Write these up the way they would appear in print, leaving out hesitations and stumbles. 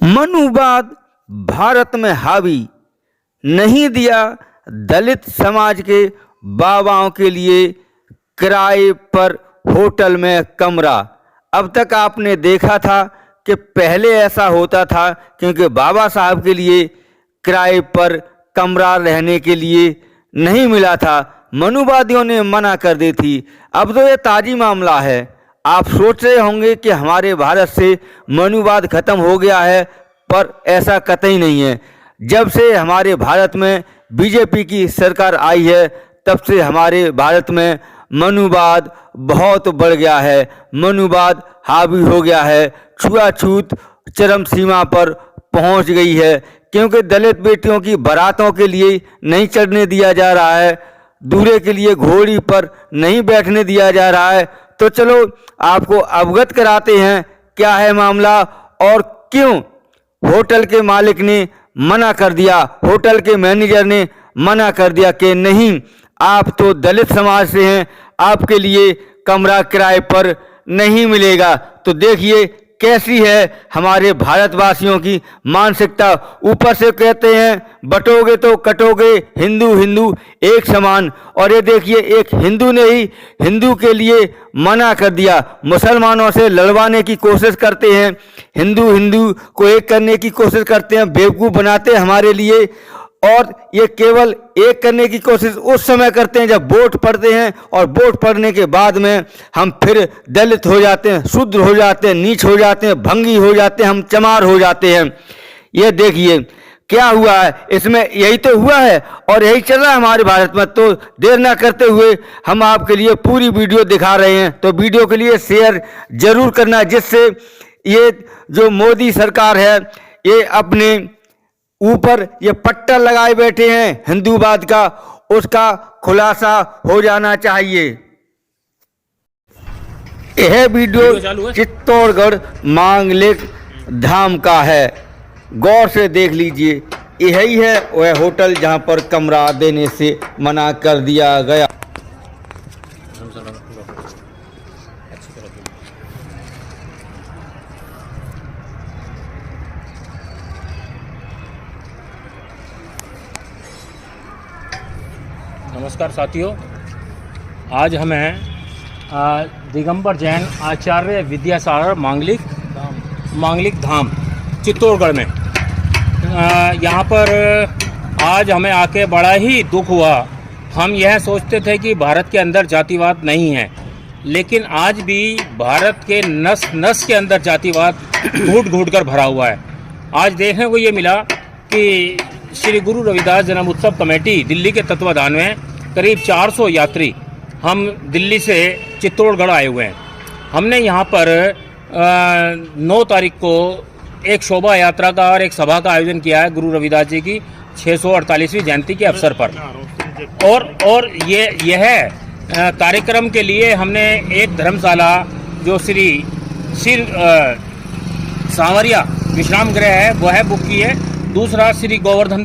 मनुवाद भारत में हावी नहीं दिया दलित समाज के बाबाओं के लिए किराए पर होटल में कमरा। अब तक आपने देखा था कि पहले ऐसा होता था क्योंकि बाबा साहब के लिए किराए पर कमरा रहने के लिए नहीं मिला था, मनुवादियों ने मना कर दी थी। अब तो ये ताज़ी मामला है। आप सोच रहे होंगे कि हमारे भारत से मनुवाद खत्म हो गया है, पर ऐसा कतई नहीं है। जब से हमारे भारत में बीजेपी की सरकार आई है तब से हमारे भारत में मनुवाद बहुत बढ़ गया है, मनुवाद हावी हो गया है, छुआछूत चरम सीमा पर पहुंच गई है। क्योंकि दलित बेटियों की बारातों के लिए नहीं चढ़ने दिया जा रहा है, दूल्हे के लिए घोड़ी पर नहीं बैठने दिया जा रहा है। तो चलो आपको अवगत कराते हैं क्या है मामला और क्यों होटल के मालिक ने मना कर दिया, होटल के मैनेजर ने मना कर दिया कि नहीं, आप तो दलित समाज से हैं, आपके लिए कमरा किराए पर नहीं मिलेगा। तो देखिए कैसी है हमारे भारतवासियों की मानसिकता। ऊपर से कहते हैं बटोगे तो कटोगे, हिंदू हिंदू एक समान, और ये देखिए एक हिंदू ने ही हिंदू के लिए मना कर दिया। मुसलमानों से लड़वाने की कोशिश करते हैं, हिंदू हिंदू को एक करने की कोशिश करते हैं, बेवकूफ़ बनाते हैं हमारे लिए। और ये केवल एक करने की कोशिश उस समय करते हैं जब वोट पड़ते हैं, और वोट पड़ने के बाद में हम फिर दलित हो जाते हैं, शूद्र हो जाते हैं, नीच हो जाते हैं, भंगी हो जाते हैं, हम चमार हो जाते हैं। ये देखिए क्या हुआ है इसमें, यही तो हुआ है और यही चल रहा है हमारे भारत में। तो देर ना करते हुए हम आपके लिए पूरी वीडियो दिखा रहे हैं, तो वीडियो के लिए शेयर जरूर करना, जिससे ये जो मोदी सरकार है ये अपने ऊपर ये पट्टा लगाए बैठे हैं हिंदूवाद का, उसका खुलासा हो जाना चाहिए। यह वीडियो चित्तौड़गढ़ मांगलिक धाम का है, गौर से देख लीजिए। यही है वह होटल जहां पर कमरा देने से मना कर दिया गया। नमस्कार साथियों, आज हमें दिगंबर जैन आचार्य विद्यासागर मांगलिक धाम चित्तौड़गढ़ में यहाँ पर आज हमें आके बड़ा ही दुख हुआ। हम यह सोचते थे कि भारत के अंदर जातिवाद नहीं है, लेकिन आज भी भारत के नस नस के अंदर जातिवाद घूट घूट कर भरा हुआ है। आज देखने को ये मिला कि श्री गुरु रविदास जन्म उत्सव कमेटी दिल्ली के तत्वाधान में करीब 400 यात्री हम दिल्ली से चित्तौड़गढ़ आए हुए हैं। हमने यहाँ पर 9 तारीख को एक शोभा यात्रा का और एक सभा का आयोजन किया है गुरु रविदास जी की 648वीं जयंती के अवसर पर। और यह कार्यक्रम के लिए हमने एक धर्मशाला जो श्री सांवरिया विश्राम गृह है वह बुक की है। दूसरा श्री गोवर्धन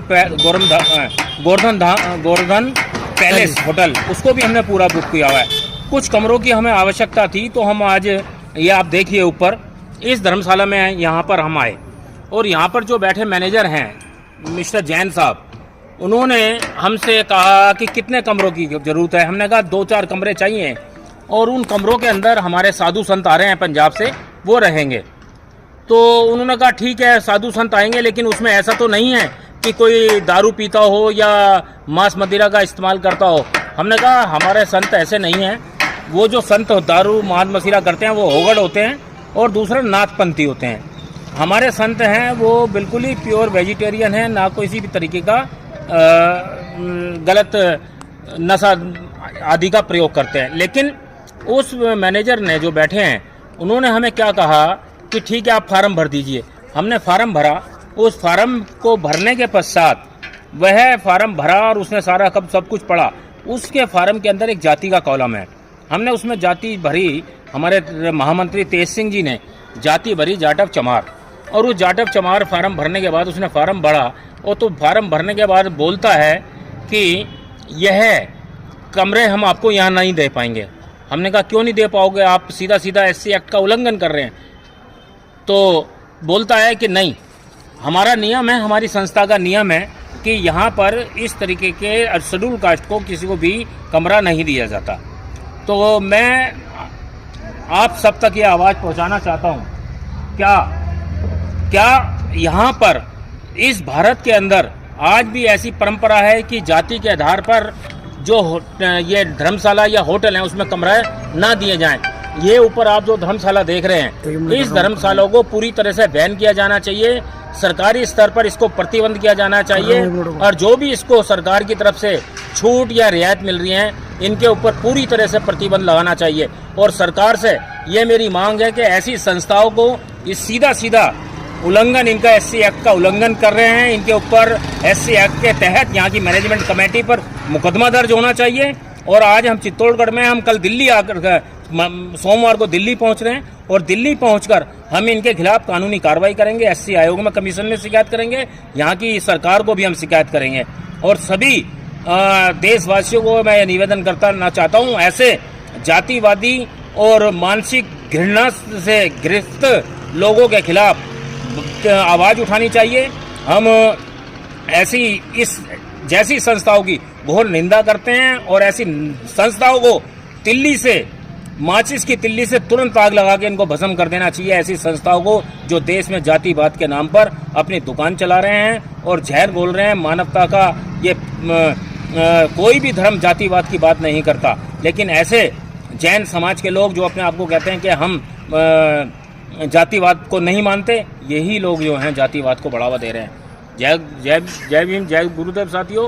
पैलेस होटल, उसको भी हमने पूरा बुक किया हुआ है। कुछ कमरों की हमें आवश्यकता थी, तो हम आज ये आप देखिए ऊपर इस धर्मशाला में यहाँ पर हम आए, और यहाँ पर जो बैठे मैनेजर हैं मिस्टर जैन साहब, उन्होंने हमसे कहा कि कितने कमरों की ज़रूरत है। हमने कहा 2-4 कमरे चाहिए, और उन कमरों के अंदर हमारे साधु संत आ रहे हैं पंजाब से, वो रहेंगे। तो उन्होंने कहा ठीक है साधु संत आएंगे, लेकिन उसमें ऐसा तो नहीं है कि कोई दारू पीता हो या मांस मदिरा का इस्तेमाल करता हो। हमने कहा हमारे संत ऐसे नहीं हैं, वो जो संत दारू मांस मदिरा करते हैं वो होगड़ होते हैं, और दूसरा नाथपंथी होते हैं। हमारे संत हैं वो बिल्कुल ही प्योर वेजिटेरियन हैं, ना कोई किसी भी तरीके का गलत नशा आदि का प्रयोग करते हैं। लेकिन उस मैनेजर ने जो बैठे हैं उन्होंने हमें क्या कहा कि ठीक है आप फार्म भर दीजिए। हमने फार्म भरा, उस फार्म को भरने के पश्चात वह फार्म भरा और उसने सारा सब कुछ पढ़ा। उसके फार्म के अंदर एक जाति का कॉलम है, हमने उसमें जाति भरी, हमारे महामंत्री तेज सिंह जी ने जाति भरी जाटव चमार, और उस जाटव चमार फार्म भरने के बाद उसने फार्म भरा, और तो फार्म भरने के बाद बोलता है कि यह कमरे हम आपको यहाँ नहीं दे पाएंगे। हमने कहा क्यों नहीं दे पाओगे, आप सीधा सीधा SC एक्ट का उल्लंघन कर रहे हैं। तो बोलता है कि नहीं, हमारा नियम है, हमारी संस्था का नियम है कि यहाँ पर इस तरीके के शेड्यूल कास्ट को किसी को भी कमरा नहीं दिया जाता। तो मैं आप सब तक ये आवाज़ पहुँचाना चाहता हूँ, क्या यहाँ पर इस भारत के अंदर आज भी ऐसी परंपरा है कि जाति के आधार पर जो ये धर्मशाला या होटल हैं उसमें कमरे ना दिए जाएं। ये ऊपर आप जो धर्मशाला देख रहे हैं, इस धर्मशालाओं को पूरी तरह से बैन किया जाना चाहिए। सरकारी स्तर पर इसको प्रतिबंध किया जाना चाहिए और जो भी इसको सरकार की तरफ से छूट या रियायत मिल रही है, इनके ऊपर पूरी तरह से प्रतिबंध लगाना चाहिए। और सरकार से ये मेरी मांग है कि ऐसी संस्थाओं को इस सीधा उल्लंघन, इनका एससी एक्ट का उल्लंघन कर रहे हैं, इनके ऊपर एससी एक्ट के तहत यहाँ की मैनेजमेंट कमेटी पर मुकदमा दर्ज होना चाहिए। और आज हम चित्तौड़गढ़ में, हम कल दिल्ली आकर सोमवार को दिल्ली पहुंच रहे हैं और दिल्ली पहुंचकर हम इनके खिलाफ कानूनी कार्रवाई करेंगे। एससी आयोग में, कमीशन में शिकायत करेंगे, यहाँ की सरकार को भी हम शिकायत करेंगे। और सभी देशवासियों को मैं निवेदन करना चाहता हूँ, ऐसे जातिवादी और मानसिक घृणा से ग्रस्त लोगों के खिलाफ आवाज़ उठानी चाहिए। हम ऐसी इस जैसी संस्थाओं की घोर निंदा करते हैं और ऐसी संस्थाओं को तिल्ली से, माचिस की तिल्ली से तुरंत आग लगा के इनको भस्म कर देना चाहिए। ऐसी संस्थाओं को जो देश में जातिवाद के नाम पर अपनी दुकान चला रहे हैं और जहर घोल रहे हैं। मानवता का ये कोई भी धर्म जातिवाद की बात नहीं करता, लेकिन ऐसे जैन समाज के लोग जो अपने आप को कहते हैं कि हम जातिवाद को नहीं मानते, यही लोग जो हैं जातिवाद को बढ़ावा दे रहे हैं। जय भीम, जय गुरुदेव। साथियों,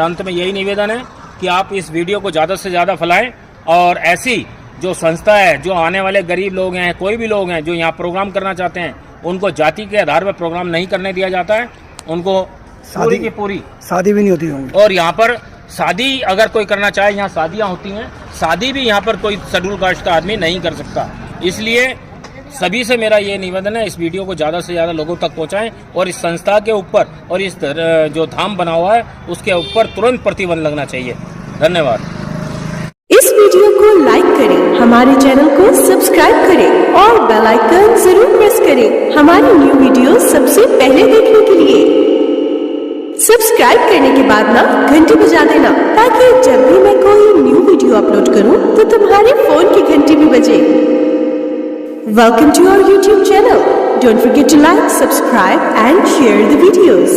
अंत में यही निवेदन है कि आप इस वीडियो को ज़्यादा से ज़्यादा फैलाएं और ऐसी जो संस्था है, जो आने वाले गरीब लोग हैं, कोई भी लोग हैं जो यहाँ प्रोग्राम करना चाहते हैं, उनको जाति के आधार पर प्रोग्राम नहीं करने दिया जाता है। उनको पूरी की पूरी शादी भी नहीं होती होंगी। और यहाँ पर शादी अगर कोई करना चाहे, यहाँ शादियाँ होती हैं, शादी भी यहाँ पर कोई शेड्यूल कास्ट का आदमी नहीं कर सकता। इसलिए सभी से मेरा ये निवेदन है, इस वीडियो को ज़्यादा से ज़्यादा लोगों तक पहुँचाएं और इस संस्था के ऊपर और इस जो धाम बना हुआ है उसके ऊपर तुरंत प्रतिबंध लगना चाहिए। धन्यवाद। इस वीडियो को लाइक करें, हमारे चैनल को सब्सक्राइब करें और बेल आइकन जरूर प्रेस करें हमारी न्यू वीडियो सबसे पहले देखने के लिए। सब्सक्राइब करने के बाद ना घंटी बजा देना, ताकि जब भी मैं कोई न्यू वीडियो अपलोड करूं तो तुम्हारे फोन की घंटी भी बजे। Welcome to our YouTube channel. Don't forget to like, subscribe and share the videos.